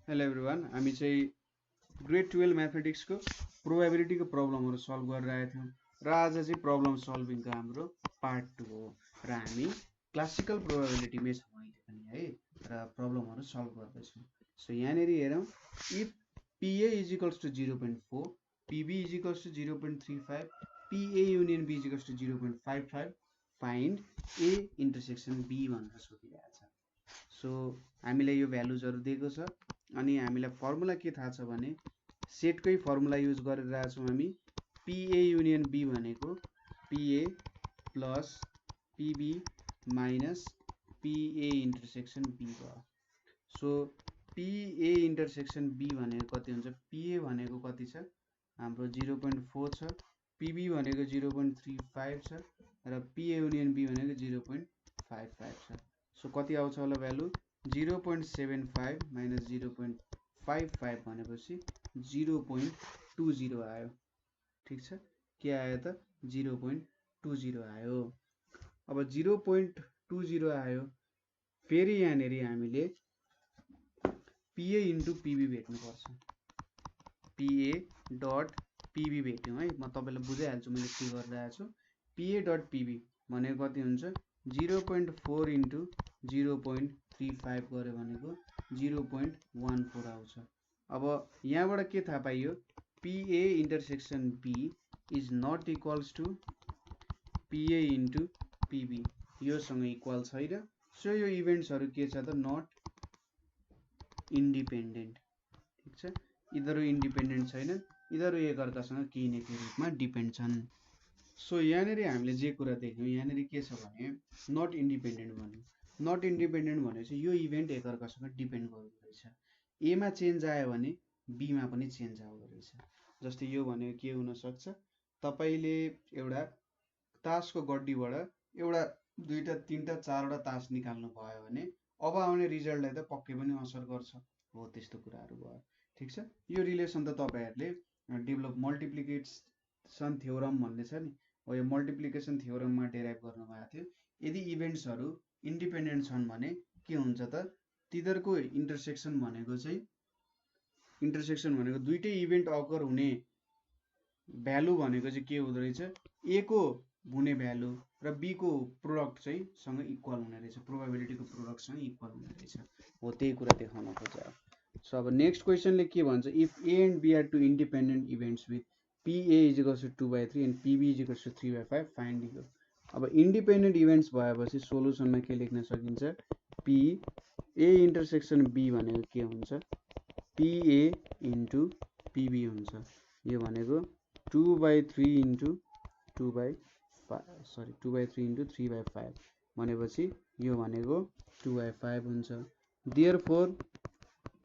Hello everyone, हामी चाहिँ grade 12 म्याथमेटिक्सको प्रोबेबिलिटीको प्रब्लमहरू सल्भ गरिरहेका थियौँ र आज चाहिँ प्रब्लम सल्भिङको हाम्रो पार्ट 2 हो र हामी क्लासिकल प्रोबेबिलिटीमै छौँ अहिले पनि है र प्रब्लमहरू सल्भ गर्दैछौँ। सो यहाँनिर हेरौँ, if PA is equals to 0.4, PB is equals to 0.35, PA union B is equals to 0.55, find A intersection B भनेर सोधिरहेको छ। सो हामीलाई यो भ्यालुजहरू दिएको छ अनि हामीलाई फर्मुला के थाहा छ भने सेटकै फर्मुला युज गरिरहेछौँ हामी। PA युनियन B भनेको PA plus PB minus PA intersection B भयो। सो PA इन्टरसेक्सन B भनेको कति हुन्छ? PA भनेको कति छ? हाम्रो 0.4 छ, PB भनेको 0.35 छ र PA युनियन B भनेको 0.55 छ। सो कति आउँछ होला भ्यालु? 0.75 माइनस 0.55 भनेपछि 0.20 आयो। ठिक छ, के आयो त? 0.20 आयो। अब 0.20 आयो, फेरि यहाँनिर हामीले PA into PB भेट्नुपर्छ। PA dot PB भेट्यौँ है, म तपाईँलाई बुझाइहाल्छु मैले के गरिरहेको छु। PA डट PB भनेको कति हुन्छ? 0.4 इन्टु 0.35 गऱ्यो भनेको 0.14 आउँछ। अब यहाँबाट के थाहा पाइयो? PA intersection B is not equals to PA into PB, योसँग इक्वल छैन। सो यो इभेन्ट्सहरू के छ त? Not independent. ठिक छ, यिनीहरू इन्डिपेन्डेन्ट छैनन्, यिनीहरू एकअर्कासँग केही न केही रूपमा डिपेन्ड छन्। सो यहाँनिर हामीले जे कुरा देख्यौँ, यहाँनिर के छ भने नट इन्डिपेन्डेन्ट भन्यो। नट इन्डिपेन्डेन्ट भनेपछि यो इभेन्ट एकअर्कासँग डिपेन्ड गर्दो रहेछ। एमा चेन्ज आयो भने बीमा पनि चेन्ज आउँदो रहेछ। जस्तै यो भनेको के हुनसक्छ? तपाईँले एउटा तासको गड्डीबाट एउटा दुईवटा तिनवटा चारवटा तास निकाल्नु भयो भने अब आउने रिजल्टलाई त पक्कै पनि असर गर्छ। हो, त्यस्तो कुराहरू भयो। ठिक छ, यो रिलेसन त तपाईँहरूले डेभलप मल्टिप्लिकेसन थ्योरम भन्ने छ नि, हो यो मल्टिप्लिकेसन थ्योरममा डेराइभ गर्नुभएको थियो। यदि इभेन्ट्सहरू इन्डिपेन्डेन्ट छन् भने के हुन्छ त? तिनीहरूको इन्टरसेक्सन भनेको दुईटै इभेन्ट अकर हुने भ्यालु भनेको चाहिँ के हुँदो रहेछ? ए को हुने भ्यालु र बी को प्रोडक्ट चाहिँ सँग इक्वल हुने रहेछ, प्रोबेबिलिटीको प्रोडक्टसँग इक्वल हुने रहेछ। हो, त्यही कुरा देखाउन खोजेँ। सो अब नेक्स्ट क्वेसनले के भन्छ? If A and B are two independent events with PA is equals to 2/3 and PB is equals to 3/5, find यो। अब इन्डिपेन्डेन्ट इभेन्ट्स भएपछि सोलुसनमा के लेख्न सकिन्छ? PA इन्टरसेक्सन B भनेको के हुन्छ? PA इन्टु PB हुन्छ। यो भनेको 2/3 इन्टु 3/5 भनेपछि यो भनेको 2/5 हुन्छ। देयरफोर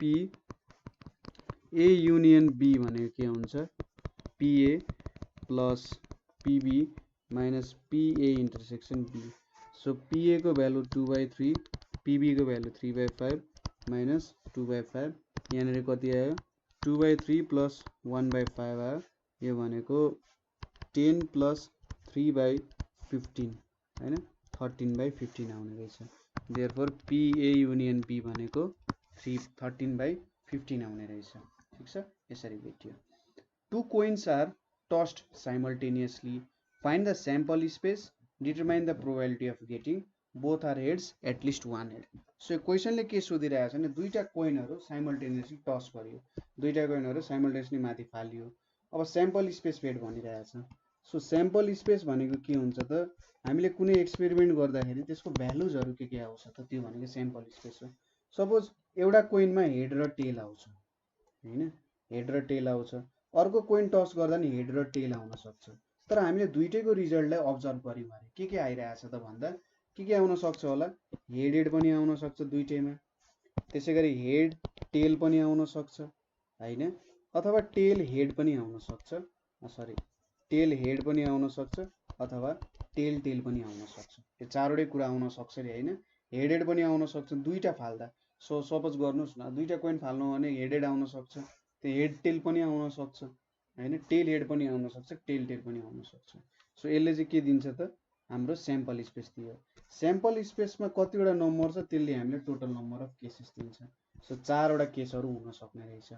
PA युनियन B भनेको के हुन्छ? PA plus PB minus PA intersection B। So PA को भ्यालु 2/3, PB को भ्यालु 3/5 माइनस 2/5, यहाँनिर कति आयो? 2/3 प्लस 1/5 आयो। यो भनेको 10 प्लस 3/15 होइन, 13/15 आउने रहेछ। देयरफोर PA युनियन B भनेको 13/15 आउने रहेछ। ठिक छ, यसरी भेटियो। Two coins are tossed simultaneously. Find the sample space. Determine the probability of getting both are heads at least one head. So क्वेसनले के सोधिरहेको छ भने दुईटा कोइनहरू साइमल्टेनियसली टस गरियो, दुईटा कोइनहरू साइमल्टेनियसली माथि फालियो। अब स्याम्पल स्पेस भेट भनिरहेको छ। सो स्याम्पल स्पेस भनेको के हुन्छ त? हामीले कुनै एक्सपेरिमेन्ट गर्दाखेरि त्यसको भ्यालुजहरू के आउँछ त? त्यो भनेको स्याम्पल स्पेस हो। सपोज एउटा कोइनमा हेड र टेल आउँछ होइन, हेड र टेल आउँछ। अर्को कोइन टस गर्दा नि हेड र टेल आउन सक्छ। तर हामीले दुईटैको रिजल्टलाई अब्जर्भ गर्यौँ भने के आइरहेछ त भन्दा के आउन सक्छ होला? हेड पनि आउन सक्छ दुईटैमा, त्यसै गरी हेड टेल पनि आउन सक्छ होइन, अथवा टेल हेड पनि आउन सक्छ, टेल हेड पनि आउन सक्छ अथवा टेल पनि आउन सक्छ। यो चारवटै कुरा आउन सक्छ नि होइन, हेड पनि आउन सक्छ दुईटा फाल्दा। सो सपोज गर्नुहोस् न, दुईटा कोइन फाल्नु भने हेड आउन सक्छ, त्यो हेड टेल पनि आउन सक्छ होइन, टेल हेड पनि आउन सक्छ, टेल पनि आउन सक्छ। सो यसले चाहिँ के दिन्छ त? हाम्रो स्याम्पल स्पेस दियो। स्याम्पल स्पेसमा कतिवटा नम्बर छ त्यसले हामीले टोटल नम्बर अफ केसेस दिन्छ। सो 4 वटा केसहरू हुन सक्ने रहेछ।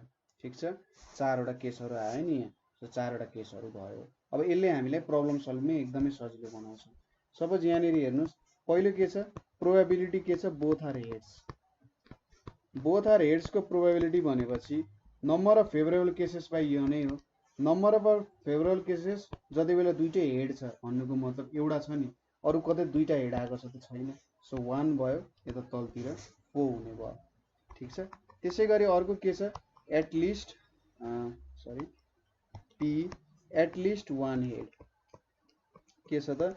ठिक छ, 4 वटा केसहरू आयो नि यहाँ। सो 4 वटा केसहरू भयो। अब यसले हामीलाई प्रब्लम सल्भमै एकदमै सजिलो बनाउँछ। सपोज यहाँनिर हेर्नुहोस्, पहिलो के छ, प्रोबेबिलिटी के छ, both are heads. Both are हेड्सको प्रोबेबिलिटी भनेपछि number of favourable cases by यो नै हो। नम्बर अफ फेभरेबल केसेस जति बेला दुईटै हेड छ भन्नुको मतलब एउटा छ नि, अरू कतै दुईटा हेड आएको छ त छैन। सो 1 भयो, यता तलतिर 4 हुने भयो। ठिक छ, त्यसै गरी अर्को के छ, एटलिस्ट पी एटलिस्ट 1 हेड के छ त,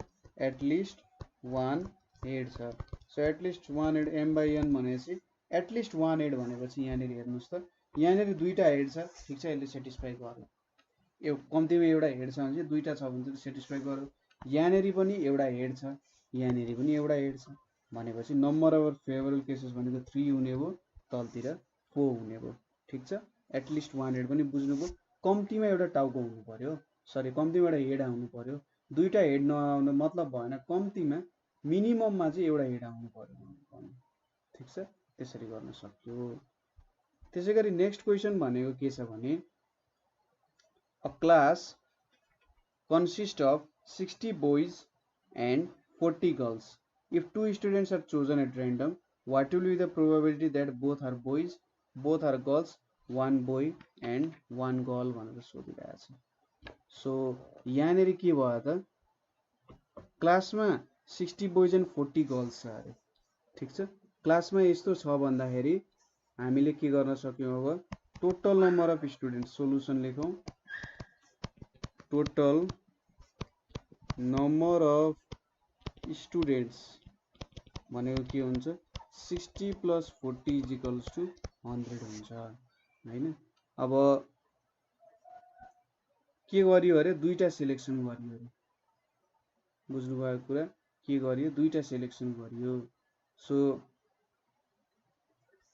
एटलिस्ट 1 हेड छ। So at least 1 head m by n भनेपछि एटलिस्ट 1 हेड भनेपछि यहाँनिर हेर्नुहोस् त, यहाँनिर दुईटा हेड छ। ठिक छ, यसले सेटिस्फाई गर्यो। कम्तीमा एउटा हेड छ भने दुईटा छ भने चाहिँ सेटिस्फाई गर्यो। यहाँनिर पनि एउटा हेड छ, यहाँनिर पनि एउटा हेड छ भनेपछि नम्बर अफ फेभरेबल केसेस भनेको 3 हुने भयो, तलतिर 4 हुने भयो। ठिक छ, एटलिस्ट 1 हेड पनि बुझ्नुभयो। कम्तीमा एउटा टाउको हुनु पर्यो, सरी कम्तीमा एउटा हेड आउनु पर्यो। दुईटा हेड नआउनु मतलब भएन, कम्तीमा मिनिमममा चाहिँ एउटा हेड आउनु पर्यो। ठिक छ, त्यसरी गर्न सक्यो। त्यसै गरी नेक्स्ट क्वेसन भनेको के छ भने, a class consist of 60 boys and 40 girls. If 2 students are chosen at random, what will be the probability that both are boys, both are girls, 1 boy and 1 girl भनेर सोधिरहेको छ। सो यहाँनिर के भयो त, क्लासमा 60 boys and 40 girls छ अरे। ठिक छ, क्लासमा यस्तो छ भन्दाखेरि हामीले के गर्न सक्यौं, अब total number of students, solution लेखौं, टोटल नम्बर अफ स्टुडेन्ट्स भनेको के हुन्छ, 60 + 40 = 100 हुन्छ हैन। अब के गरियो अरे, दुईटा सिलेक्सन गरियो अरे। बुझ्नुभएको कुरा, के गरियो, दुईटा सिलेक्सन गरियो। सो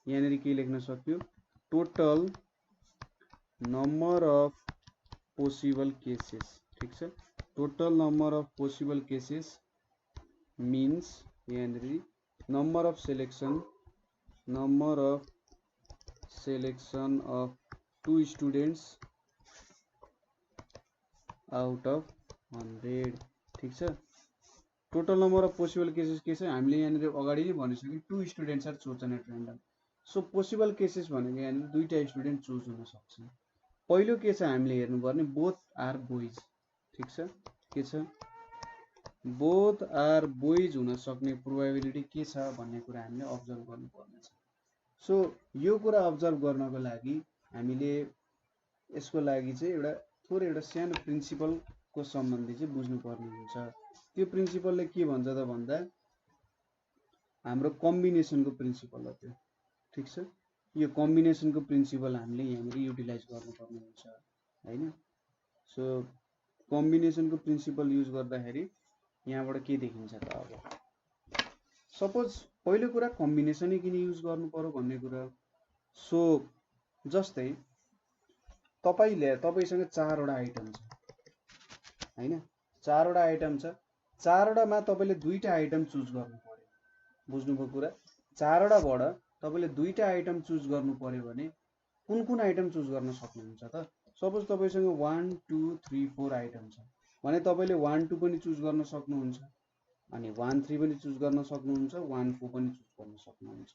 यहाँनिर के लेख्न सक्यो, total number of possible cases. ठिक छ, total number of possible cases means यहाँनिर number of selection of 2 students out of 100। ठिक छ, total number of possible cases के छ, हामीले यहाँनिर अगाडि नै भनिसक्यौँ, 2 students are chosen at random. So possible cases भनेको यहाँनिर दुईटा स्टुडेन्ट चुज हुन सक्छ। पहिलो के छ हामीले हेर्नुपर्ने, बोथ आर बोइज। ठिक छ, के छ, बोथ आर बोइज हुन सक्ने प्रोबेबिलिटी के छ भन्ने कुरा हामीले अब्जर्भ गर्नुपर्ने छ। सो यो कुरा अब्जर्भ गर्नको लागि हामीले यसको लागि चाहिँ एउटा सानो प्रिन्सिपलको सम्बन्धी चाहिँ बुझ्नुपर्ने हुन्छ। त्यो प्रिन्सिपलले के भन्छ त भन्दा, हाम्रो कम्बिनेसनको प्रिन्सिपल हो त्यो। ठिक छ, यो कम्बिनेसनको प्रिन्सिपल हामीले यहाँनिर युटिलाइज गर्नुपर्ने हुन्छ हैन। सो कम्बिनेसनको प्रिन्सिपल युज गर्दाखेरि यहाँबाट के देखिन्छ त, अब सपोज पहिलो कुरा कम्बिनेसनै किन युज गर्नु पर्यो भन्ने कुरा। सो जस्तै तपाईसँग 4 वटा आइटम छ हैन, 4 वटा आइटम छ, 4 वटामा तपाईले दुईटा आइटम चुज गर्नु पर्यो। बुझ्नुभयो कुरा, 4 वटाबाट तपाईले दुईटा आइटम चुज गर्नु पर्यो भने कुन आइटम चुज गर्न सक्नुहुन्छ त। सपोज तपाईसँग 1 2 3 4 आइटम छ भने तपाईले 1 2 पनि चुज गर्न सक्नुहुन्छ, अनि 1 3 पनि चुज गर्न सक्नुहुन्छ, 1 4 पनि चुज गर्न सक्नुहुन्छ।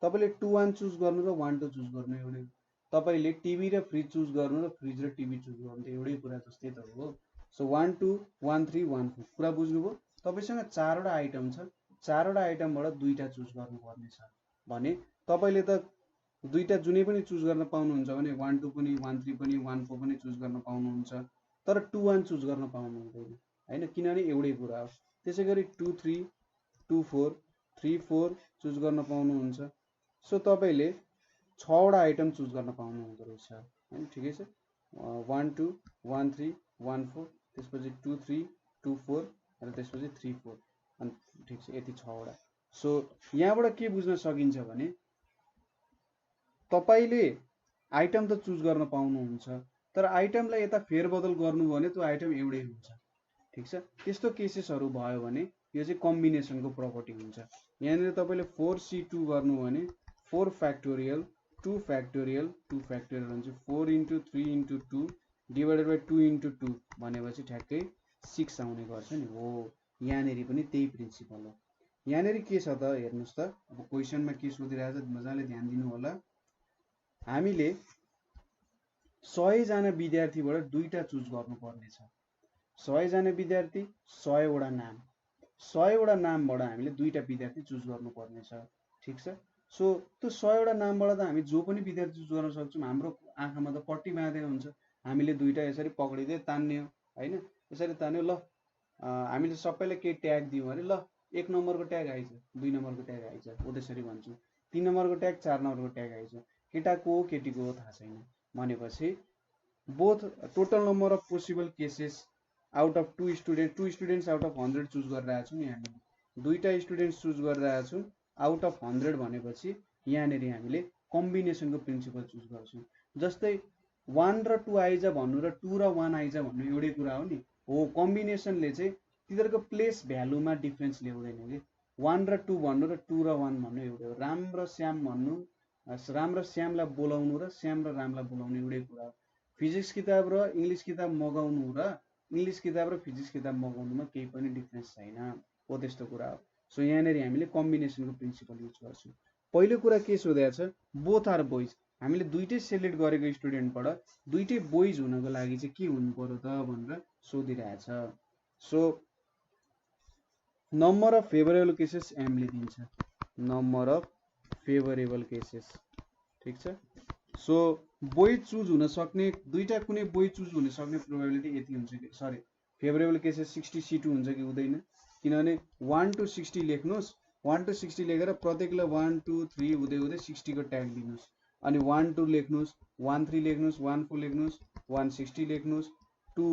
तपाईले 2 1 चुज गर्नु र 1 2 चुज गर्नु एउटै। तपाईले टिभी र फ्रिज चुज गर्नु र फ्रिज र टिभी चुज गर्नु त एउटै कुरा जस्तै त हो। सो 1 2 1 3 1 4 कुरा बुझ्नुभयो। तपाईसँग 4 वटा आइटम छ, 4 वटा आइटमबाट दुईटा चुज गर्नुपर्ने छ भने तपाईले त दुईटा जुनै पनि चुज गर्न पाउनुहुन्छ भने 1 2 पनि 1 3 पनि 1 4 पनि चुज गर्न पाउनुहुन्छ, तर 2 1 चुज गर्न पाउनुहुँदैन हैन, किनभने एउटै कुरा हो। त्यसैगरी 2 3 2 4 3 4 चुज गर्न पाउनुहुन्छ। सो तपाईले 6 वटा आइटम चुज गर्न पाउनुहुँदो रहेछ हैन। ठिकै छ, 1 2 1 3 1 4 त्यसपछि 2 3 2 4 र त्यसपछि 3 4 अनि ठिक छ, यति 6 वटा। सो यहाँबाट के बुझ्न सकिन्छ भने तपाईले आइटम त चुज गर्न पाउनुहुन्छ, तर आइटमलाई यता फेरबदल गर्नु भने त्यो आइटम एउटै हुन्छ। ठिक छ, त्यस्तो केसेसहरु भयो भने यो चाहिँ कम्बिनेसनको प्रपर्टी हुन्छ। यहाँनिर तपाईले 4c2 गर्नु भने 4 फ्याक्टोरियल 2 फ्याक्टोरियल 2 फ्याक्टोरियल हुन्छ 4 into 3 into 2 divided by 2 into 2 भनेपछि ठ्याक्कै 6 आउने गर्छ नि हो। यहाँनेरि पनि त्यही प्रिन्सिपल हो। यहाँनेरि के छ त हेर्नुस् त, अब क्वेसनमा के सोधिरहेछ मजाले ध्यान दिनु होला। हामीले 100 जना विद्यार्थीबाट दुईटा चुज गर्नुपर्ने छ। 100 जना विद्यार्थी 100 वटा नाम, 100 वटा नामबाट हामीले दुईटा विद्यार्थी चुज गर्नुपर्ने छ। ठीक छ। सो त्यो 100 वटा नामबाट त हामी जो पनि विद्यार्थी चुज गर्न सक्छौँ। हाम्रो आँखामा त पट्टी बाँधेको हुन्छ, हामीले दुईटा यसरी पक्रिँदै तान्ने हो हैन, यसरी तान्यो। ल हामीले सबैले केही ट्याग दियौँ अरे ल 1 नम्बरको ट्याग आइछ, 2 नम्बरको ट्याग आइछ, हो त्यसरी भन्छु। 3 नम्बरको ट्याग 4 नम्बरको ट्याग आइछ, केटाको हो केटीको हो थाहा छैन भनेपछि both total number of possible cases out of 2 students out of 100 choose गरिरहेको छौँ। यहाँनिर दुईटा स्टुडेन्ट्स चुज गरिरहेको छौँ आउट अफ 100 भनेपछि यहाँनिर हामीले कम्बिनेसनको प्रिन्सिपल चुज गर्छौँ। जस्तै 1 र 2 आइज भन्नु र 2 र 1 आइज भन्नु एउटै कुरा हो नि हो। कम्बिनेसनले चाहिँ तिनीहरूको प्लेस भ्यालुमा डिफ्रेन्स ल्याउँदैन कि। 1 र 2 भन्नु र 2 र 1 भन्नु एउटै हो। राम र श्याम भन्नु, राम र श्यामलाई बोलाउनु र श्याम र रामलाई बोलाउनु एउटै कुरा हो। फिजिक्स किताब र इङ्ग्लिस किताब मगाउनु र इङ्ग्लिस किताब र फिजिक्स किताब मगाउनुमा केही पनि डिफ्रेन्स छैन, हो त्यस्तो कुरा हो। सो यहाँनिर हामीले कम्बिनेसनको प्रिन्सिपल युज गर्छौँ। पहिलो कुरा के सोधेको छ, बोथ आर बोइज। हामीले दुईटै सेलेक्ट गरेको स्टुडेन्टबाट दुईटै बोइज हुनको लागि चाहिँ के हुनु पर्यो त भनेर सोधिरहेछ। So number of favourable cases एमले दिन्छ, नम्बर अफ फेभरेबल केसेस। ठीक छ। सो बोइज चुज हुन सक्ने, दुईटा कुनै बोइज चुज हुन सक्ने प्रोबेबिलिटी यति हुन्छ कि, सरी फेभरेबल केसेस 60C2 हुन्छ कि हुँदैन, किनभने 1 to 60 लेख्नुहोस्। 1 to 60 लेखेर प्रत्येकलाई 1 2 3 हुँदै हुँदै 60 को ट्याग दिनुहोस्। अनि 1 2 लेख्नुहोस्, 1 3 लेख्नुहोस्, 1 4 लेख्नुहोस्, 160 लेख्नुहोस्, 2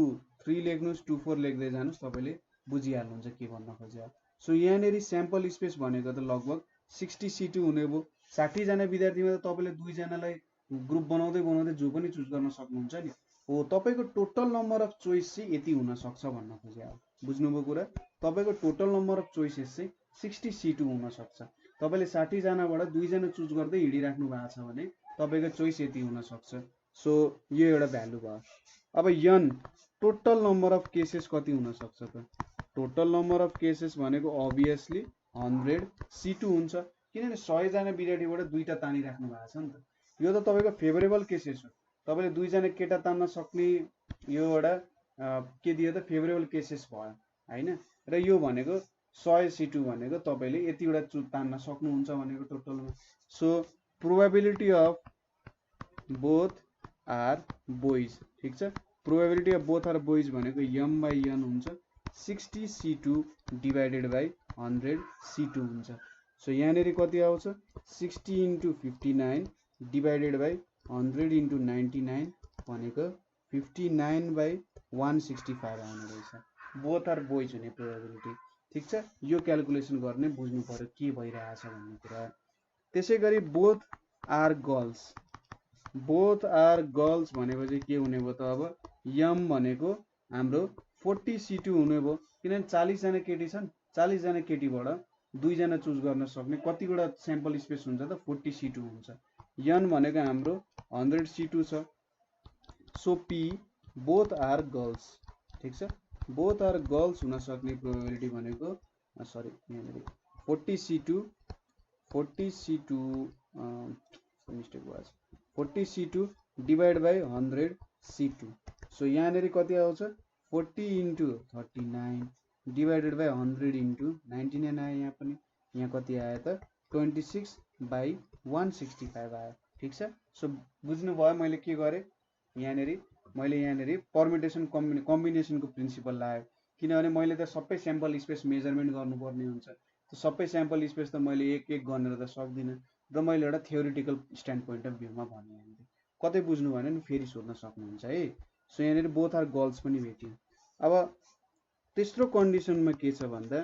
3 लेख्नुहोस्, 2 4 लेख्दै जानुहोस्, तपाईँले बुझिहाल्नुहुन्छ के भन्न खोज्यो। सो यहाँनिर स्याम्पल स्पेस भनेको त लगभग 60C2 हुने भयो। 60 जना विद्यार्थीमा त तपाईँले दुईजनालाई ग्रुप बनाउँदै बनाउँदै जो पनि चुज गर्न सक्नुहुन्छ नि हो। तपाईँको टोटल नम्बर अफ चोइस चाहिँ यति हुन सक्छ भन्न खोजे। बुझ्नुभयो कुरा? तपाईँको टोटल नम्बर अफ चोइसेस चाहिँ 60C2 हुन सक्छ। तपाईँले 60 जनाबाट दुईजना चुज गर्दै हिँडिराख्नु भएको छ भने तपाईँको चोइस यति हुन सक्छ। सो यो एउटा भ्यालु भयो। अब यन टोटल नम्बर अफ केसेस कति हुन सक्छ त? टोटल नम्बर अफ केसेस भनेको अभियसली 100C2 हुन्छ, किनभने 100 जना विद्यार्थीबाट दुईटा तानिराख्नु भएको छ नि त। यो त तपाईँको फेभरेबल केसेस हो। तपाईँले दुईजना केटा तान्न सक्ने यो एउटा के दियो त फेभरेबल केसेस भयो हैन। र यो भनेको 100C2 भनेको तपाईँले यतिवटा तान्न सक्नुहुन्छ भनेको टोटलमा। So probability of both are boys. ठीक छ। Probability of both are boys भनेको m/n हुन्छ 60C2 डिभाइडेड बाई 100C2 हुन्छ। सो यहाँनिर कति आउँछ 60 into 59 डिभाइडेड बाई 100 into 99 भनेको 59/165 आउने रहेछ। बोथ आर बोइज हुने प्रोबेबिलिटी। ठीक छ। यो क्यालकुलेसन गर्ने बुझ्नु पर्यो के भइरहेछ भन्ने कुरा। त्यसै गरी both are girls. Both are girls भनेपछि के हुने भयो त? अब m भनेको हाम्रो 40C2 हुने भयो, किनभने 40 जना केटी छन्। 40 जना केटीबाट दुईजना चुज गर्न सक्ने कतिवटा स्याम्पल स्पेस हुन्छ त? 40C2 हुन्छ। n भनेको हाम्रो 100C2 छ। So p both are girls. ठीक छ। बोथ आर गर्ल्स हुन सक्ने प्रोबेबिलिटी भनेको सरी यहाँनिर 40C2 मिस्टेक भयो 40C2 divide by 100C2। So यहाँनिर कति आउँछ 40 into 39 डिभाइडेड बाई 100 into 99 आयो। यहाँ पनि यहाँ कति आयो त 26/165 आयो। ठीक छ। सो बुझ्नुभयो मैले के गरेँ? मैले यहाँनिर पर्मुटेसन कम्बिनेसनको प्रिन्सिपल लगायो, किनभने मैले त सबै स्याम्पल स्पेस मेजरमेन्ट गर्नुपर्ने हुन्छ। सबै स्याम्पल स्पेस त मैले एक एक गरेर त सक्दिनँ र मैले एउटा थ्योरिटिकल स्ट्यान्ड पोइन्ट अफ भ्यूमा भने यहाँनिर कतै बुझ्नु भएन नि फेरि सोध्न सक्नुहुन्छ है। सो यहाँनिर बोथ आर गर्ल्स पनि भेट्यो। अब तेस्रो कन्डिसनमा के छ भन्दा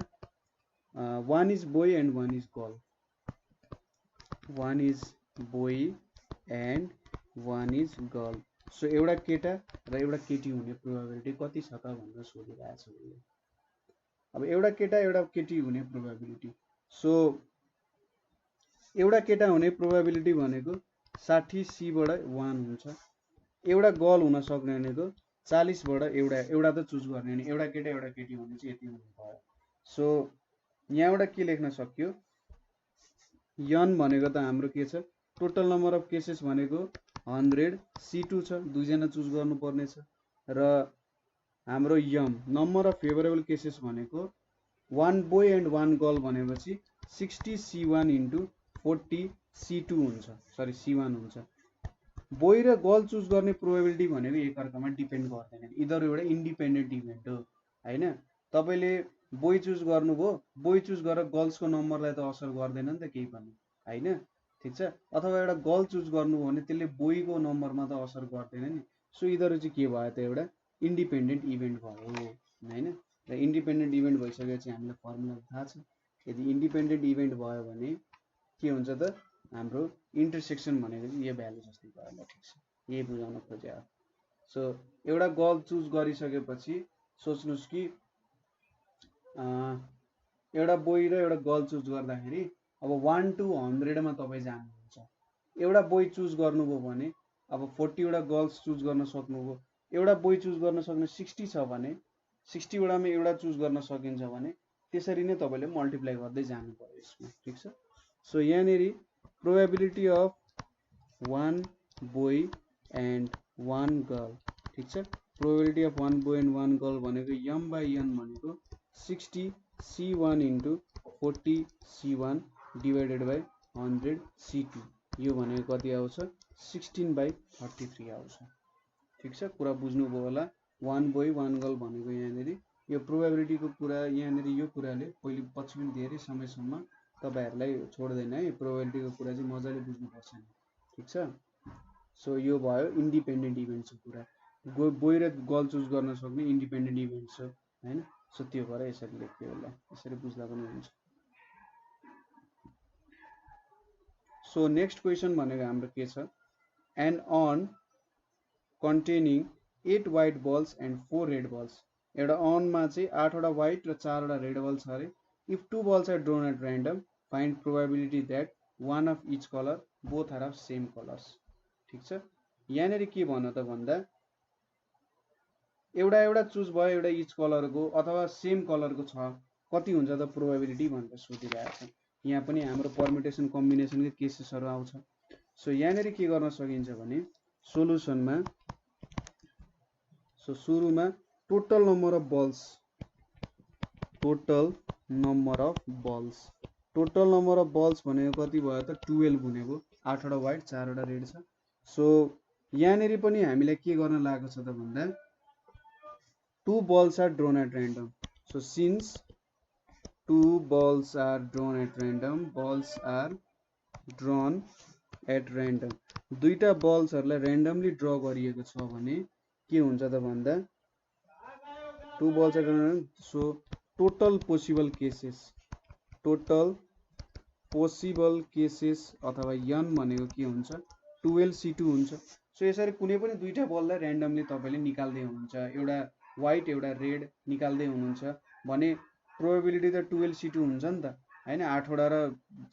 1 is boy and 1 is girl। 1 is boy and 1 is girl। So एउटा केटा र एउटा केटी हुने प्रोबेबिलिटी कति छ त भनेर सोधिरहेछ उसले। अब एउटा केटा एउटा केटी हुने प्रोबेबिलिटी। सो एउटा केटा हुने प्रोबेबिलिटी भनेको 60 सी बाट 1 हुन्छ। एउटा गर्ल हुन सक्ने भनेको 40 बाट एउटा त चुज गर्ने नि, एउटा केटा एउटा केटी भने चाहिँ यति हुनु भयो। सो यहाँबाट के लेख्न सक्यो, n भनेको त हाम्रो के छ, टोटल नम्बर अफ केसेस भनेको 100, C2 छ, दुईजना चुज गर्नुपर्ने छ, र हाम्रो m number of favourable cases भनेको 1 बोय एन्ड 1 गर्ल भनेपछि 60 C1 इन्टु 40 C2 हुन्छ, सरी C1 हुन्छ। बोय र गर्ल चुज गर्ने प्रोबेबिलिटी भनेको एकअर्कामा डिपेन्ड गर्दैन, यिनीहरू एउटा इन्डिपेन्डेन्ट इभेन्ट हो हैन। तपाईले बोय चुज गर्नुभयो, बोय चुज गरेर गर्ल्सको नम्बरलाई त असर गर्दैन नि त केही पनि हैन, ठीक छ। अथवा एउटा गर्ल चुज गर्नुभयो भने त्यसले बोयको नम्बरमा त असर गर्दैन नि। सो यिनीहरू चाहिँ के भयो त, एउटा इन्डिपेन्डेन्ट इभेन्ट भयो हैन। र इन्डिपेन्डेन्ट इभेन्ट भइसकेपछि हामीलाई फर्मुला थाहा छ, यदि इन्डिपेन्डेन्ट इभेन्ट भयो भने के हुन्छ त, हाम्रो इन्टरसेक्सन भनेको चाहिँ यो भ्यालु जस्तै भयो ल, ठीक छ, यही बुझाउन खोजे हो। सो एउटा गर्ल चुज गरिसकेपछि सोच्नुस् कि एउटा बोय र एउटा गर्ल चुज गर्दाखेरि अब 1 to 100 मा तपाईँ जानुहुन्छ। एउटा बोय चुज गर्नुभयो भने अब 40 वटा गर्ल्स चुज गर्न सक्नुभयो, एउटा बोय चुज गर्न सक्ने 60 छ भने 60 वटामा एउटा चुज गर्न सकिन्छ भने त्यसरी नै तपाईले मल्टिप्लाई गर्दै जानु पर्यो यसमा, ठीक छ। सो यहाँनेरि probability of 1 boy and 1 girl, ठीक छ, probability of 1 boy and 1 girl भनेको m/n भनेको 60 C1 into 40 C1 divided by 100 C2, यो भनेको कति आउँछ, 16/33 आउँछ, ठीक छ। कुरा बुझ्नुभयो होला। 1 बोय 1 गर्ल भनेको यहाँनेरि यो प्रोबेबिलिटीको कुरा, यहाँनेरि यो कुराले पहिले पछि पनि धेरै समयसम्म तपाईहरुलाई छोड्दैन है, प्रोबेबिलिटीको कुरा चाहिँ मजाले बुझ्नुपर्छ नि, ठीक छ। सो यो भयो इन्डिपेन्डेन्ट इभेन्ट्सको कुरा, बोय र गर्ल चुज गर्न सक्ने इन्डिपेन्डेन्ट इभेन्ट छ हैन। सो त्यो भएर यसरी लेख्यो होला, यसरी बुझ्दा पनि हुन्छ। सो नेक्स्ट क्वेशन भनेको हाम्रो के छ, an urn containing 8 white balls and 4 red balls, एउटा अनमा चाहिँ 8 वटा व्हाइट र 4 वटा रेड बल छ अरे। If 2 balls are drawn at random, find probability that one of each color both are of same colors, ठीक छ। यहाँनेरि के भन्नु त भन्दा एउटा चुज भयो एउटा इच कलरको अथवा सेम कलरको छ, कति हुन्छ त प्रोबेबिलिटी भनेर सोधिरहेको छ। यहाँ पनि हाम्रो परम्युटेसन कम्बिनेसनको केसेसहरु आउँछ। सो यहाँनेरि के गर्न सकिन्छ भने सोलुसनमा, सो सुरुमा total number of balls, total number of balls, total number of balls भनेको कति भयो त 12 गुनेको 8 वटा व्हाइट 4 वटा रेड छ। सो यहाँनेरि पनि हामीलाई के गर्न लागेको छ त भन्दा 2 balls are drawn at random, so since 2 balls are drawn at random, balls are drawn at random, दुईटा बल्सहरुलाई र्यान्डमली ड्र गरिएको छ भने के हुन्छ त भन्दा 2 balls are drawn, so total possible cases, total possible cases अथवा n भनेको के हुन्छ 12C2 हुन्छ। सो यसरी कुनै पनि दुईटा बललाई र्यान्डमली तपाईले निकाल्दै हुनुहुन्छ, एउटा व्हाइट एउटा रेड निकाल्दै हुनुहुन्छ भने प्रोबेबिलिटी त 12C2 हुन्छ नि त हैन। 8 वटा र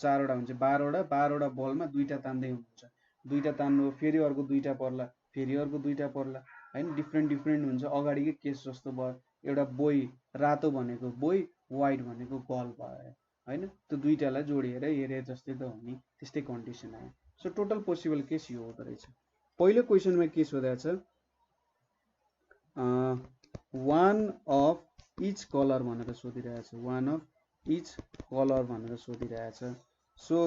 4 वटा हुन्छ 12 वटा, 12 वटा बलमा दुईटा तान्दै हुनुहुन्छ, दुईटा तान्नु फेरि अर्को दुईटा पर्ला, फेरि अर्को दुईटा पर्ला हैन, डिफ्रेन्ट हुन्छ। अगाडिकै केस जस्तो भयो, एउटा बोय रातो भनेको बोय, व्हाइट भनेको गर्ल भयो हैन, त्यो दुईटालाई जोडिएर हेरे जस्तै त हो नि, त्यस्तै कन्डिसन आयो। सो टोटल पोसिबल केस यो हुँदो रहेछ। पहिलो क्वेशनमा के सोधेको छ, वान अफ इच कलर भनेर सोधिरहेछ, वान अफ इच कलर भनेर सोधिरहेछ। सो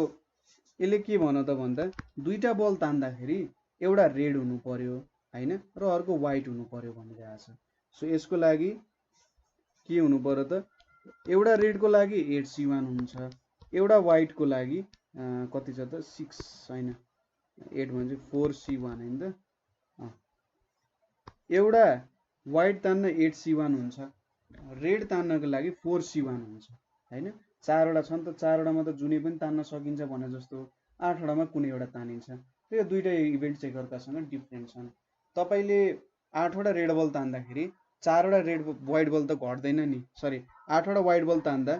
यसले के भन्न त भन्दा दुईटा बल तान्दाखेरि एउटा रेड हुनु पर्यो हैन र अर्को व्हाइट हुनु पर्यो भनिरहेछ। सो यसको लागि के हुनु पर्यो त, एउटा रेडको लागि 8C1 हुन्छ, एउटा व्हाइटको लागि कति छ त 6 हैन 8 भने 4C1 हैन त, एउटा व्हाइट तान्न 8C1 हुन्छ, रेड तान्नको लागि 4C1 हुन्छ हैन। 4 वटा छन् त 4 वटामा त जुनै पनि तान्न सकिन्छ भने जस्तो 8 वटामा कुनै एउटा तानिन्छ। यो दुईटा इभेन्ट चाहिँ एकअर्कासँग डिफरेन्ट छन्। तपाईले 8 वटा रेड बल तान्दाखेरि 4 वटा रेड व्हाइट बल त घट्दैन नि, सरी 8 वटा व्हाइट बल तान्दा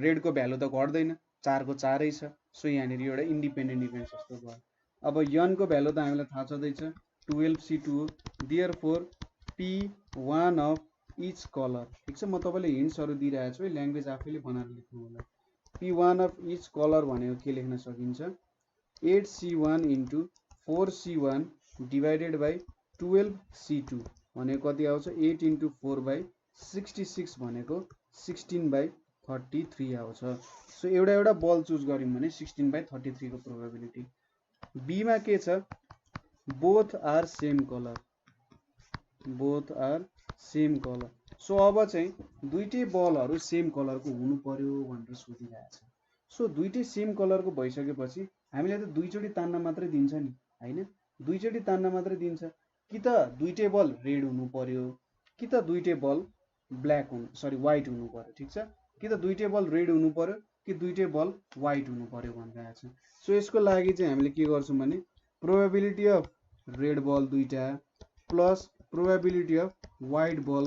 रेडको भ्यालु त घट्दैन, 4 को 4 छ। सो यहाँनिर एउटा इन्डिपेन्डेन्ट इभेन्ट जस्तो भयो। अब n को भ्यालु त हामीलाई थाहा छँदैछ 12C2 हो। Therefore P1 of each colour, ठीक छ। म तपाईलाई हिन्ट्सहरु दिइरहेको छु है, ल्याङ्ग्वेज आफैले बनाएर लेख्नु होला। P1 अफ इच कलर भनेको के लेख्न सकिन्छ 8C1 into 4C1 divided by 12C2 भनेको कति आउँछ 8 इन्टु 4 बाई 66 भनेको 16/33 आउँछ। सो एउटा बल चुज गर्यौं भने 16/33 को प्रोबेबिलिटी। बी मा के छ both are same colour, both are same colour. So अब चाहिँ दुईटै बलहरु सेम कलरको हुनु पर्यो भनेर सोधिरहेछ। सो दुईटै सेम कलरको भइसकेपछि हामीले त दुईचोटी तान्न मात्रै दिन्छ नि हैन, दुईचोटी तान्न मात्रै दिन्छ। कि त दुईटै बल रेड हुनु पर्यो कि त दुईटै बल ब्ल्याक हुनु सरी व्हाइट हुनु पर्यो, ठीक छ। कि त दुईटै बल रेड हुनु पर्यो कि दुईटै बल व्हाइट हुनु पर्यो भनिरहेछ। सो यसको लागि चाहिँ हामीले के गर्छौं भने प्रोबेबिलिटी अफ रेड बल दुईटा प्लस प्रोबेबिलिटी अफ व्हाइट बल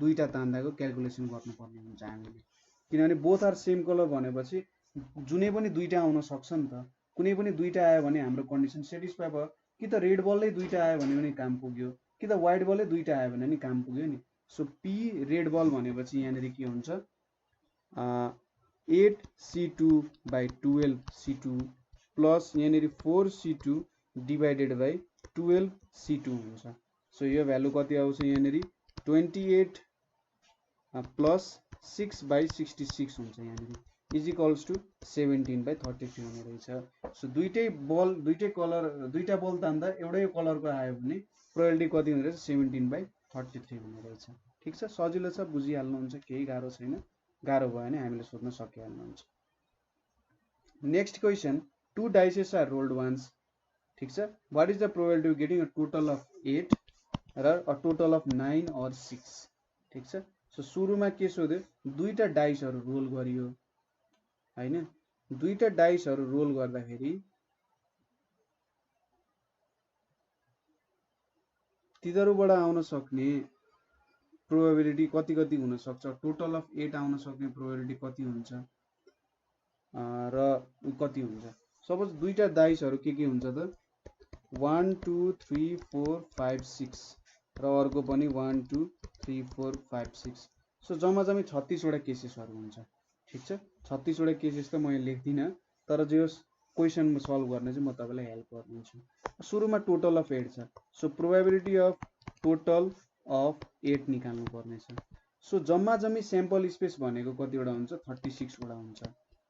दुईटा तान्दाको क्याल्कुलेसन गर्नुपर्ने हुन्छ हामीले। किनभने बोथ आर सेम कलर भनेपछि जुनै पनि दुईटा आउन सक्छ नि त। कुनै पनि दुईटा आयो भने हाम्रो कन्डिसन सेटिस्फाई भयो। कि त रेड बलले दुईटा आयो भने पनि काम पुग्यो, कि त व्हाइट बलले दुईटा आयो भने नि काम पुग्यो नि। सो पी रेड बल भनेपछि यहाँनेरि के हुन्छ 8C2/12C2 प्लस यहाँनेरि 4C2 डिभाइडेड बाई 12C2 हुन्छ। सो यो भ्यालु कति आउँछ यहाँनेरि 28 प्लस 6/66 हुन्छ यहाँनेरि इज इक्वल्स टु 17/33 हुने रहेछ। सो दुईटै बल दुईटै कलर दुईटा बल तान्दा एउटै कलरको आयो भने प्रोबेबिलिटी कति हुने रहेछ 17/33 हुने रहेछ। ठीक छ, सजिलो छ, बुझिहाल्नुहुन्छ, केही गाह्रो छैन। गाह्रो भयो भने हामीले सोध्न सकिहाल्नुहुन्छ। Next question, two dices are rolled once, ठीक छ। What is the probability of getting a total of 8 र अ टोटल अफ 9 और 6, ठीक छ। सो सुरुमा के सोध्यो दुईटा डाइसहरु रोल गरियो हैन, दुईटा डाइसहरु रोल गर्दाखेरि तिनीहरुबाट आउन सक्ने प्रोबेबिलिटी कति कति हुन सक्छ, टोटल अफ 8 आउन सक्ने प्रोबेबिलिटी कति हुन्छ र कति हुन्छ। सपोज दुईटा डाइसहरु के हुन्छ त 1 2 3 4 5 6 र अर्को पनि 1 2 3 4 5 6। सो जम्मा जम्मी 36 वटा केसेसहरु हुन्छ, ठीक छ। 36 वटा केसेस त म यहाँ लेख्दिन, तर जो क्वेशन सल्भ गर्ने चाहिँ म तपाईलाई हेल्प गर्छु। सुरुमा टोटल अफ 8 छ। So probability of total of 8 निकाल्नु पर्ने छ। सो जम्मा जम्मी स्याम्पल स्पेस भनेको कति वटा हुन्छ 36 वटा हुन्छ,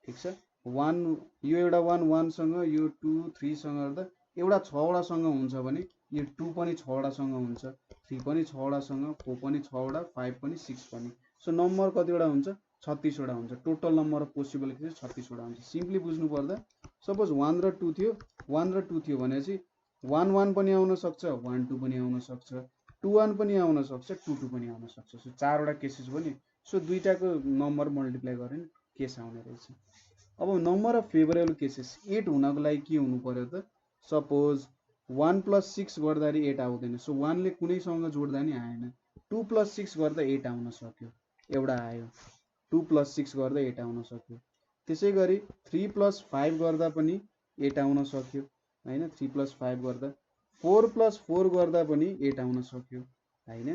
ठीक छ। 1 यो एउटा 1 1 सँग, यो 2 3 सँग गर्दा एउटा 6 वटा सँग हुन्छ भने यो 2 पनि 6 वटा सँग हुन्छ, 3 पनि 6 वटा सँग, 4 पनि 6 वटा, 5 पनि 6 पनि। सो नम्बर कति वटा हुन्छ 36 वटा हुन्छ। Total number of possible cases 36 वटा हुन्छ। सिम्पली बुझ्नु पर्दा सपोज 1 र 2 थियो, 1 र 2 थियो भनेपछि 1 1 पनि आउन सक्छ, 1 2 पनि आउन सक्छ, 2 1 पनि आउन सक्छ, 2 2 पनि आउन सक्छ। सो 4 वटा केसेस पनि। सो दुईटाको नम्बर मल्टिप्लाई गर्ने केस आउने रहेछ। अब नम्बर अफ फेभरेबल केसेस 8 हुनको लागि के हुनु पर्यो त सपोज 1 + 6 गर्दाखेरि 8 आउँदैन। सो 1 ले कुनैसँग जोड्दा नि आएन। 2 + 6 गर्दा 8 आउन सक्यो, एउटा आयो। 2 + 6 गर्दा 8 आउन सक्यो। त्यसैगरी 3 + 5 गर्दा पनि 8 आउन सक्यो हैन। 3 + 5 गर्दा 4 + 4 गर्दा पनि 8 आउन सक्यो हैन।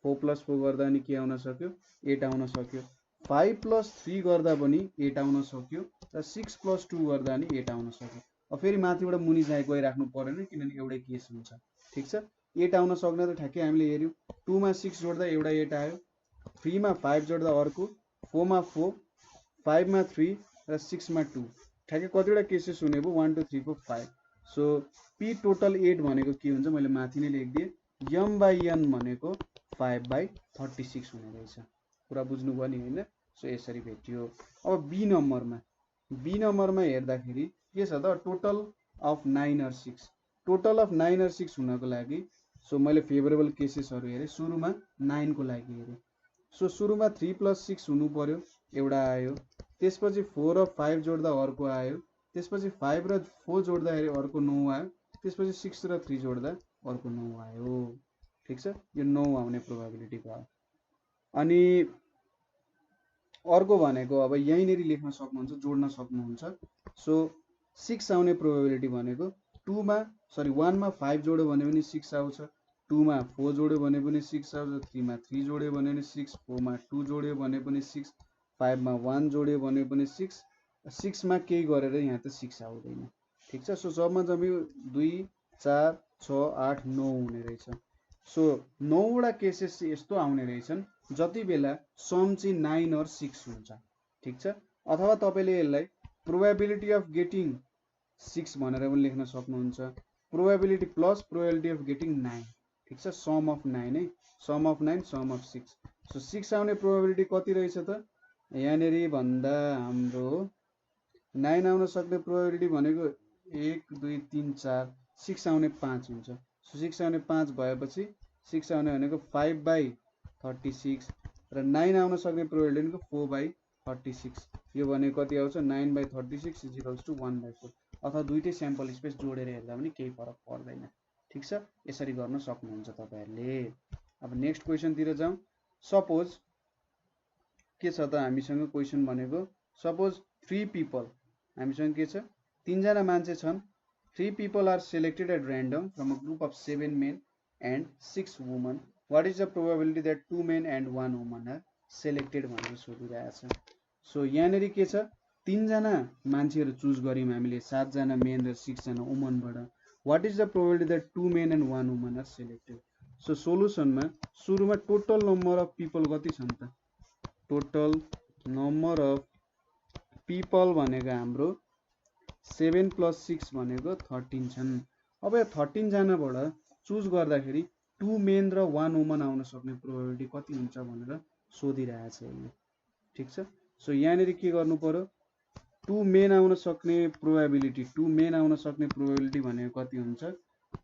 4 + 4 गर्दा नि के आउन सक्यो 8 आउन सक्यो। 5 + 3 गर्दा पनि 8 आउन सक्यो र 6 + 2 गर्दा नि 8 आउन सक्यो। अब फेरि माथिबाट मुनि गइराख्नु पर्दैन किनभने एउटै केस हुन्छ, ठीक छ। 8 आउन सक्ने त ठ्याक्कै हामीले हेर्यौं। 2 मा 6 जोड्दा एउटा 8 आयो, 3 मा 5 जोड्दा अर्को, 4 मा 4, 5 मा 3 र 6 मा 2। ठ्याक्कै कतिवटा केसेस हुने भयो 1 2 3 4 5। सो पी टोटल 8 भनेको के हुन्छ मैले माथि नै लेखिदिए m/n भनेको 5/36 हुने रहेछ। पुरा बुझ्नुभयो नि हैन। सो यसरी भेटियो। अब बी नम्बरमा हेर्दाखेरि के छ त टोटल अफ 9 और 6। टोटल अफ 9 और 6 हुनको लागि सो मैले फेभरेबल केसेसहरु हेरे। सुरुमा 9 को लागि हेरे। सो सुरुमा 3 + 6 हुनु पर्यो, एउटा आयो। त्यसपछि 4 र 5 जोड्दा अर्को आयो। त्यसपछि 5 र 4 जोड्दाखेरि अर्को 9 आयो। त्यसपछि 6 र 3 जोड्दा अर्को 9 आयो, ठीक छ। यो 9 आउने प्रोबेबिलिटी भयो। अनि अर्को भनेको अब यहीँनेरि लेख्न सक्नुहुन्छ, जोड्न सक्नुहुन्छ। सो 6 आउने प्रोबेबिलिटी भनेको 2 मा सरी 1 मा 5 जोड्यो भने पनि 6 आउँछ, 2 मा 4 जोड्यो भने पनि 6 आउँछ, 3 मा 3 जोड्यो भने पनि 6, 4 मा 2 जोड्यो भने पनि 6, 5 मा 1 जोड्यो भने पनि 6, 6 मा केही गरेर यहाँ त 6 आउँदैन। ठीक छ। सो जम्मा जम्मी 2 4 6 8 9 हुने रहेछ। सो 9 वटा केसेस चाहिँ यस्तो आउने रहेछन् जति बेला सम चाहिँ 9 और 6 हुन्छ। ठीक छ। अथवा तपाईले यसलाई प्रोबेबिलिटी अफ गेटिङ 6 भनेर पनि लेख्न सक्नुहुन्छ, probability plus probability of getting 9। ठीक छ। सम अफ 9 है, sum of 9 sum of 6। So 6 आउने प्रोबेबिलिटी कति रहेछ त यहाँनेरि भन्दा हाम्रो 9 आउन सक्ने प्रोबेबिलिटी भनेको 1 2 3 4, 6 आउने 5 हुन्छ। सो 6 आउने 5 भएपछि 6 आउने भनेको 5/36 र 9 आउन सक्ने प्रोबेबिलिटी भनेको 4/36। यो भनेको कति आउँछ 9/36 = 1/4। अथवा दुईटै स्याम्पल स्पेस जोडेर हेर्दा पनि केही फरक पर्दैन। ठीक छ। यसरी गर्न सक्नुहुन्छ तपाईहरुले। अब नेक्स्ट क्वेशनतिर जाउँ। सपोज के छ त हामीसँग क्वेशन भनेको सपोज 3 people हामीसँग के छ 3 जना मान्छे छन्। 3 people are selected at random from a group of 7 men and 6 women. What is the probability that 2 men and 1 woman are selected भनेर सोधिरहेछ। सो यहाँनेरि के छ 3 जना मान्छेहरु चुज गर्यौं हामीले, 7 जना मेन र 6 जना वुमनबाट। What is the probability that 2 men and 1 woman are selected? So सोलुसनमा सुरुमा टोटल नम्बर अफ पिपल कति छन् त टोटल नम्बर अफ पिपल भनेको हाम्रो 7 + 6 भनेको 13 छन्। अब यो 13 जनाबाट चुज गर्दाखेरि 2 मेन र 1 वुमन आउन सक्ने प्रोबेबिलिटी कति हुन्छ भनेर सोधिरहेछ यसले। ठीक छ। सो यहाँनेरि के गर्नु पर्यो 2 मेन आउन सक्ने प्रोबेबिलिटी भनेको कति हुन्छ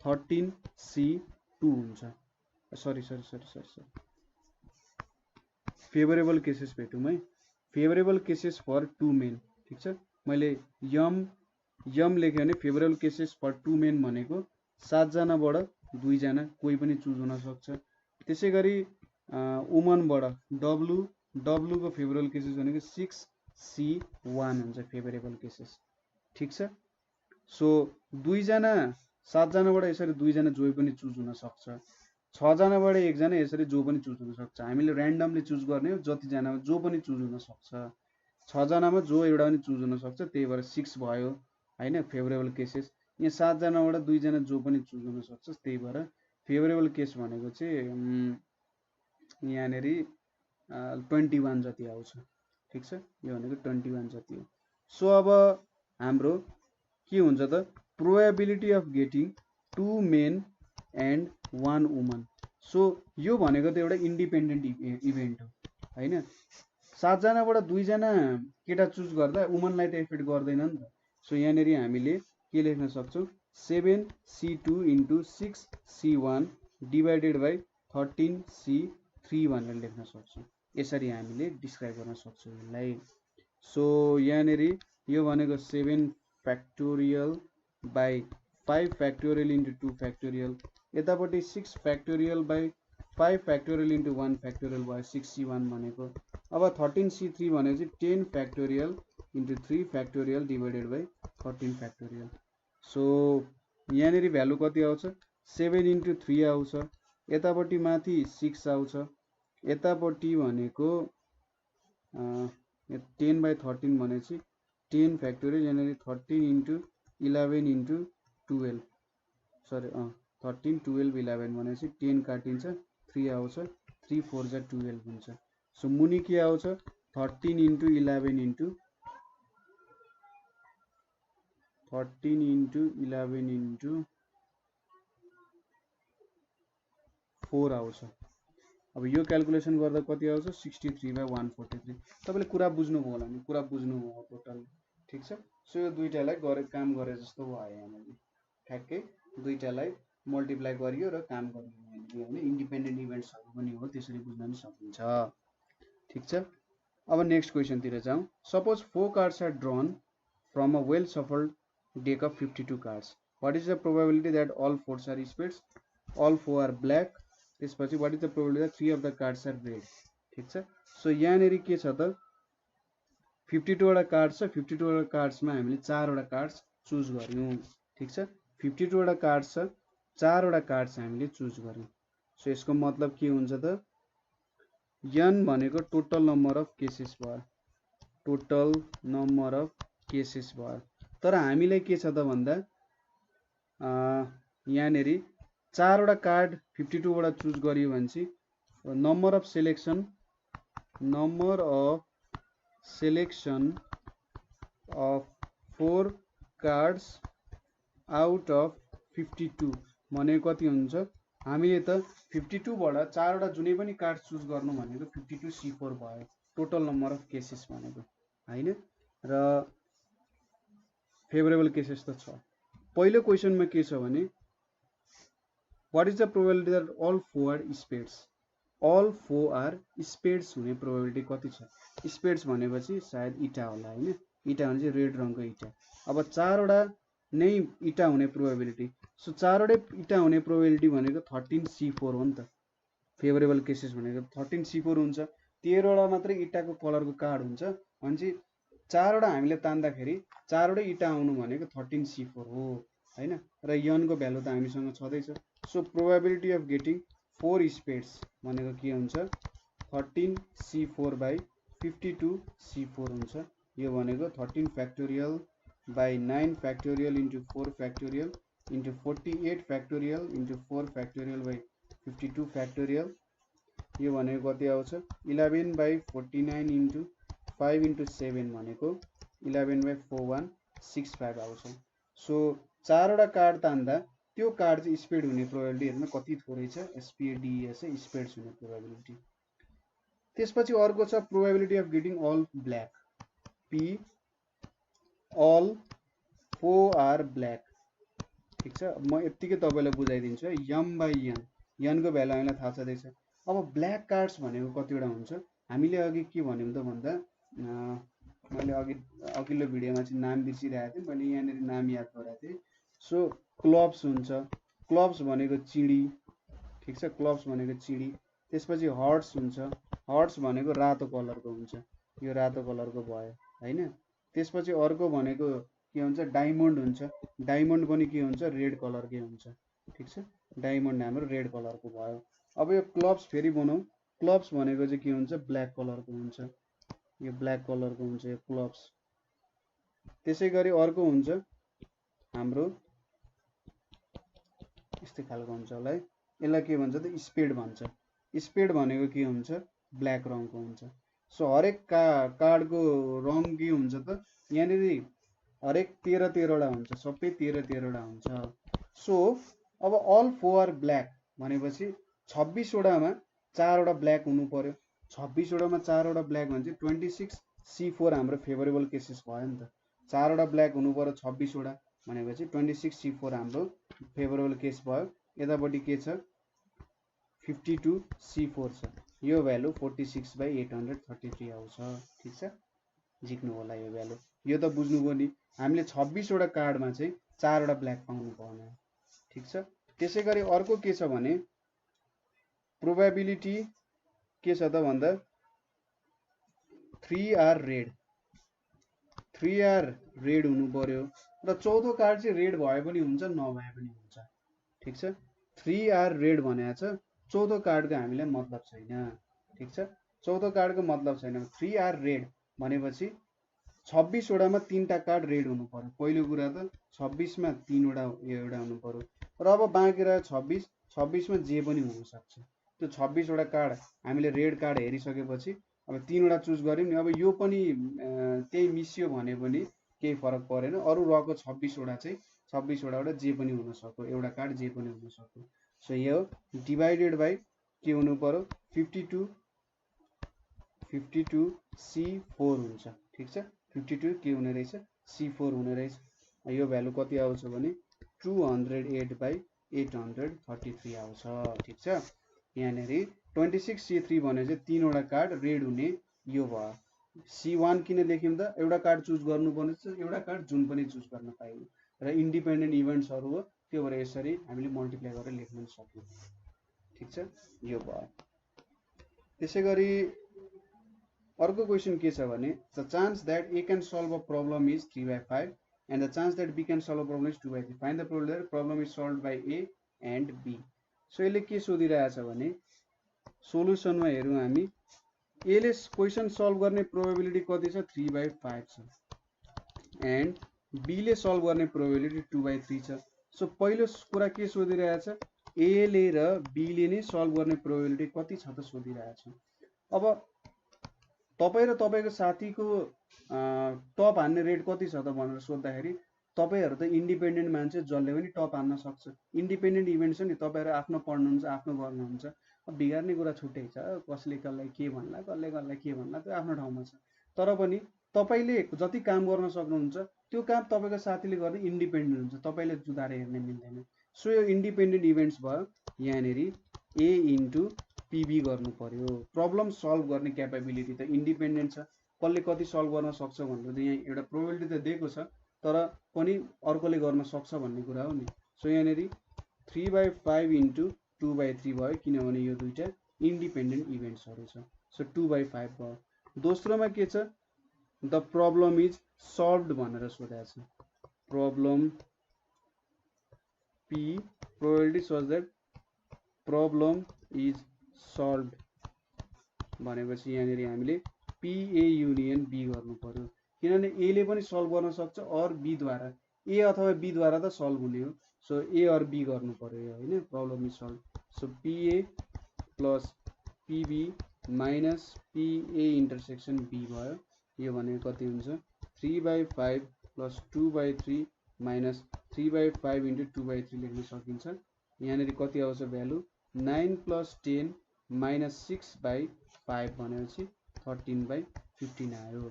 13C2 हुन्छ। सरी फेभरेबल केसेस भेटौँ है, फेभरेबल केसेस फर 2 मेन। ठीक छ। मैले यम लेख्यो भने फेभरेबल केसेस फर 2 मेन भनेको 7 जनाबाट 2 जना कोही पनि चुज हुन सक्छ। त्यसैगरी वुमनबाट डब्लु को फेभरेबल केसेस भनेको 6C1 हुन्छ फेभरेबल केसेस। ठीक छ। सो 2 जना 7 जनाबाट यसरी 2 जना जो पनि चुज हुन सक्छ, 6 जनाबाट 1 जना यसरी जो पनि चुज हुन सक्छ। हामीले र्यान्डमली चुज गर्ने हो, जति जनामा जो पनि चुज हुन सक्छ। 6 जनामा जो एउटा पनि चुज हुन सक्छ, त्यही भएर 6 भयो हैन फेभरेबल केसेस। यहाँ 7 जनाबाट 2 जना जो पनि चुज हुन सक्छ, त्यही भएर फेभरेबल केस भनेको चाहिँ यहाँनेरि 21 जति आउँछ। ठीक छ। यो भनेको 21 जति हो। सो अब हाम्रो के हुन्छ त probability of getting 2 men and 1 woman. So यो भनेको त एउटा इन्डिपेन्डेन्ट इभेन्ट हो हैन। 7 जनाबाट 2 जना केटा चुज गर्दा वुमनलाई त इफेक्ट गर्दैन नि त। सो यहाँनेरि हामीले के लेख्न सक्छौं 7C2 * 6C1 / 13C3 भनेर लेख्न सक्छौं। यसरी हामीले डिस्क्राइब गर्न सक्छौं यसलाई। सो यहाँनेरि यो भनेको 7 फ्याक्टोरियल / 5 फ्याक्टोरियल * 2 फ्याक्टोरियल, यतापट्टि 6 फ्याक्टोरियल / 5 फ्याक्टोरियल * 1 फ्याक्टोरियल भयो 6C1 भनेको। अब 13C3 भनेको चाहिँ 10 फ्याक्टोरियल * 3 फ्याक्टोरियल / 13 फ्याक्टोरियल। सो यहाँनेरि भ्यालु कति आउँछ 7 * 3 आउँछ, यतापट्टि माथि 6 आउँछ, यतापट्टि भनेको 10/13 भनेपछि 10 फ्याक्टोरियल, यहाँनेरि 13 * 11 * 12 सरी 13 12 11 भनेपछि 10 काटिन्छ 3 आउँछ, 3 4 जा 12 हुन्छ। सो मुनि के आउँछ 13 * 11 * 4 आउँछ। अब यो क्याल्कुलेसन गर्दा कति आउँछ 63/143। तपाईले कुरा बुझ्नुभयो होला नि, कुरा बुझ्नुभयो टोटल। ठीक छ। सो यो दुईटालाई काम गरे जस्तो भयो यहाँले। ठ्याक्कै दुईटालाई मल्टिप्लाई गरियो र काम गरियो हैन। इन्डिपेन्डेन्ट इभेन्ट्सहरु पनि हो, त्यसरी बुझ्न पनि सकिन्छ। ठीक छ। अब नेक्स्ट क्वेशनतिर जाउँ। Suppose 4 cards are drawn from a well shuffled deck of 52 cards. What is the probability that all 4 are spades, all 4 are black? त्यसपछि what is the probability that 3 of the cards are red? ठीक छ। So यहाँनेरि के छ त 52 वटा card छ, 52 वटा कार्ड्समा हामीले 4 वटा कार्ड्स चुज गर्यौं। ठीक छ। 52 वटा कार्ड छ, 4 वटा कार्ड चाहिँ हामीले चुज गर्यौं। सो यसको मतलब के हुन्छ त, n भनेको टोटल नम्बर अफ केसेस भयो, टोटल नम्बर अफ केसेस भयो। तर हामीलाई के छ त भन्दा यहाँनेरि 4 वटा कार्ड 52 वटा चुज गरियो भने चाहिँ number of selection of 4 cards out of 52 भनेको कति हुन्छ, हामीले त 52 बाट 4 वटा जुनै पनि कार्ड चुज गर्नु भनेको 52 C4 भयो, टोटल नम्बर अफ केसेस भनेको हैन। र फेभरेबल केसेस त छ। पहिलो क्वेशनमा के छ भने what is the probability that all 4 are spades, all 4 are spades हुने प्रोबेबिलिटी कति छ। स्पेड्स भनेपछि सायद इटा होला हैन, इटा भने चाहिँ रेड रङको इटा। अब 4 वटा नै इटा हुने प्रोबेबिलिटी, सो 4 वटै इटा हुने प्रोबेबिलिटी भनेको 13C4 हो नि त। फेभरेबल केसेस भनेको 13C4 हुन्छ, 13 वटा मात्रै इटाको कलरको कार्ड हुन्छ भने चाहिँ 4 वटा हामीले तान्दाखेरि 4 वटै इटा आउनु भनेको 13C4 हो हैन। र n को भ्यालु त हामीसँग छँदैछ। So probability of getting 4 spades भनेको के हुन्छ, 13C4 बाई 52C4 हुन्छ। यो भनेको 13 factorial by 9 factorial into 4 factorial into 48 factorial into 4 factorial by 52 factorial. यो भनेको कति आउँछ, 11 बाई 49 इन्टु 5 इन्टु 7 भनेको 11 बाई 4165 आउँछ। सो 4 वटा कार्ड तान्दा त्यो कार्ड चाहिँ स्पेड हुने प्रोबेबिलिटी हेर्न कति थोरै छ, SPADES स्पेड्स हुने प्रोबेबिलिटी। त्यसपछि अर्को छ probability of getting all black, P all 4 are black. ठिक छ, म यतिकै तपाईलाई बुझाइदिन्छु है। m बाई n को भ्यालु हामीलाई थाहा छँदैछ। अब ब्ल्याक कार्ड्स भनेको कतिवटा हुन्छ, हामीले अघि के भन्यौं त भन्दा मैले अघिल्लो भिडियोमा चाहिँ नाम बिर्सिरहेको थिएँ, मैले यहाँनिर नाम याद गराएको थिएँ। सो क्लब्स हुन्छ, क्लब्स भनेको चिडी, ठिक छ, क्लब्स भनेको चिडी। त्यसपछि हर्ट्स हुन्छ, हर्ट्स भनेको रातो कलरको हुन्छ, यो रातो कलरको भयो हैन। त्यसपछि अर्को भनेको के हुन्छ, डायमन्ड हुन्छ, डायमन्ड पनि के हुन्छ, रेड कलरकै हुन्छ। ठिक छ, डायमन्ड हाम्रो रेड कलरको भयो। अब यो क्लब्स फेरि बनाऊ, क्लब्स भनेको चाहिँ के हुन्छ, ब्ल्याक कलरको हुन्छ, यो ब्ल्याक कलरको हुन्छ यो क्लब्स। त्यसै गरी अर्को हुन्छ हाम्रो यस्तै खालको हुन्छ होला है, यसलाई के भन्छ त, स्पेड भन्छ। स्पेड भनेको के हुन्छ, ब्ल्याक रङको हुन्छ। सो हरेक कार्डको रङ के हुन्छ त, यहाँनिर हरेक 13 वटा हुन्छ, सबै 13 वटा हुन्छ। सो अब अल 4 आर ब्ल्याक भनेपछि 26 वटामा 4 वटा ब्ल्याक हुनु पर्यो। 26 वटामा 4 वटा ब्ल्याक भने चाहिँ 26C4 हाम्रो फेभरेबल केसेस भयो नि त। 4 वटा ब्ल्याक हुनु पर्यो 26 वटा भनेपछि 26C4 हाम्रो फेभरेबल केस भयो। यतापट्टि के छ, 52C4 छ, यो भ्यालु 46/833 आउँछ। ठिक छ, झिक्नु होला यो भ्यालु, यो त बुझ्नुभयो नि। हामीले 26 वटा कार्डमा चाहिँ 4 वटा ब्ल्याक पाउनु पर्ने। ठिक छ। त्यसै गरी अर्को के छ भने प्रोबेबिलिटी के छ त भन्दा 3 आर रेड, 3 आर रेड हुनु पर्यो र चौथो कार्ड चाहिँ रेड भए पनि हुन्छ नभए पनि हुन्छ। ठिक छ, 3 आर रेड भनेको छ, चौथो कार्डको हामीलाई मतलब छैन। ठिक छ, चौथो कार्डको मतलब छैन। 3 आर रेड भनेपछि 26 वटामा 3टा कार्ड रेड हुनु पर्यो। पहिलो कुरा त 26 मा 3 वटा एउटा हुनु पर्यो र अब बाँकी रह्यो 26, 26 मा जे पनि हुन सक्छ। त्यो 26 वटा कार्ड हामीले रेड कार्ड हेरिसकेपछि अब 3 वटा चुज गर्यौं नि, अब यो पनि त्यही मिसियो भने पनि केही फरक परेन। अरु रहेको 26 वटा चाहिँ 26 वटाबाट जे पनि हुन सक्यो, एउटा कार्ड जे पनि हुन सक्यो। सो यो डिवाइडेड बाइ के हुनु पर्यो, 52C4 हुन्छ। ठिक छ, 52 के हुने रहेछ, C4 हुने रहेछ। यो भ्यालु कति आउँछ भने 208/833 आउँछ। ठिक छ, यहाँनेरि 26C3 भने चाहिँ 3 वटा कार्ड रेड हुने यो भयो। C1 किन लेख्यौं त, एउटा कार्ड चुज गर्नुपर्ने छ, एउटा कार्ड जुन पनि चुज गर्न पाइयो र इन्डिपेन्डेन्ट इभेन्ट्सहरु हो, त्यो भएर यसरी हामीले मल्टिप्लाई गरेर लेख्न सक्यौं। ठिक छ, यो भयो। त्यसै गरी अर्को क्वेशन के छ भने the chance that A can solve a problem is 3/5 and the chance that B can solve a problem is 2/3. Find the probability that problem is solved by A and B. So यसले के सोधिरहेछ भने सोलुसनमा हेरौँ हामी एले question solve गर्ने probability कति छ 3/5 छ एन्ड बीले सल्भ गर्ने प्रोबेबिलिटी 2/3 छ। सो पहिलो कुरा के सोधिरहेछ एले र बीले नै सल्भ गर्ने प्रोबेबिलिटी कति छ त सोधिरहेछ। अब तपाई र तपाईको साथीको टप हान्ने रेट कति छ त भनेर सोध्दाखेरि तपाईहरु त इन्डिपेन्डेन्ट मान्छे जसले पनि टप हान्न सक्छ। इन्डिपेन्डेन्ट इभेन्ट छ नि तपाईहरु आफ्नो पढ्नुहुन्छ आफ्नो गर्नुहुन्छ बिगार्ने कुरा छुट्टै छ कसले कसलाई के भन्ला कसले कसलाई के भन्ला त्यो आफ्नो ठाउँमा छ। तर पनि तपाईले जति काम गर्न सक्नुहुन्छ त्यो काम तपाईको साथीले गर्ने इन्डिपेन्डेन्ट हुन्छ तपाईले जुधाएर हेर्न मिल्दैन। सो यो इन्डिपेन्डेन्ट इभेन्ट्स भयो यहाँनेरि A इन्टु PB गर्नु पर्यो। प्रब्लम सल्भ गर्ने क्यापेबिलिटी त इन्डिपेन्डेन्ट छ कसले कति सल्भ गर्न सक्छ भनेर यहाँ एउटा प्रोबेबिलिटी त दिएको छ तर पनि अर्कोले गर्न सक्छ भन्ने कुरा हो नि। सो यहाँनेरि 3/5 इन्टु 2/3 भयो किनभने यो दुईटा इन्डिपेन्डेन्ट इभेन्ट्सहरु छ। सो 2/5 भयो। दोस्रोमा के छ द प्रब्लम इज सल्भड भनेर सोधेको छ। Problem P probability such that problem is solved भनेपछि यहाँनेरि हामीले PA युनियन B गर्नु पर्यो किनभने A ले पनि सल्भ गर्न सक्छ और B द्वारा A अथवा B द्वारा त सल्भ हुने हो। सो A और B गर्नु पर्यो हैन problem is solve. So PA plus PB minus PA intersection B भयो। यो भनेको कति हुन्छ 3/5 प्लस 2/3 माइनस 3/5 इन्टु 2/3 लेख्न सकिन्छ। यहाँनेरि कति आउँछ भ्यालु 9 प्लस 10 माइनस 6/5 भनेपछि 13/15 आयो।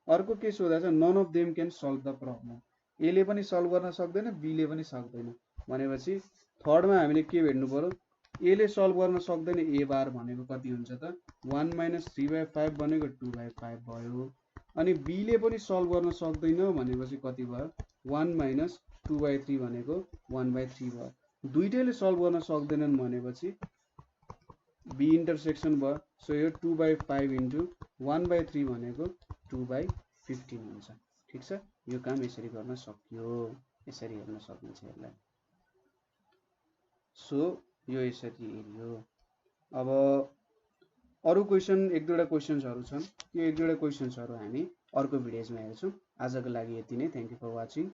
अर्को के सोधेको छ none of them can solve the problem. A ले पनि सल्भ गर्न सक्दैन बी ले पनि सक्दैन भनेपछि थर्डमा हामीले के भेट्नु पर्यो ए ले सल्भ गर्न सक्दैन ए बार भनेको कति हुन्छ त 1 माइनस 3/5 भनेको 2/5 भयो। अनि बी ले पनि सल्भ गर्न सक्दैन भनेपछि कति भयो 1 माइनस 2/3 भनेको 1/3 भयो। दुईटैले सल्भ गर्न सक्दैनन् भनेपछि बी इन्टरसेक्सन भयो। सो यो 2/5 इन्टु 1/3 भनेको 2/15 हुन्छ। ठीक छ यो काम यसरी गर्न सकियो यसरी हेर्न सकिन्छ यसलाई। सो यो यसरी हेरियो। अब अरु क्वेशन एक दुईवटा क्वेशन्सहरु छन् यो एक दुईवटा क्वेशन्सहरु हामी अर्को भिडियोमा हेर्छौं। आजको लागि यति नै। Thank you for watching.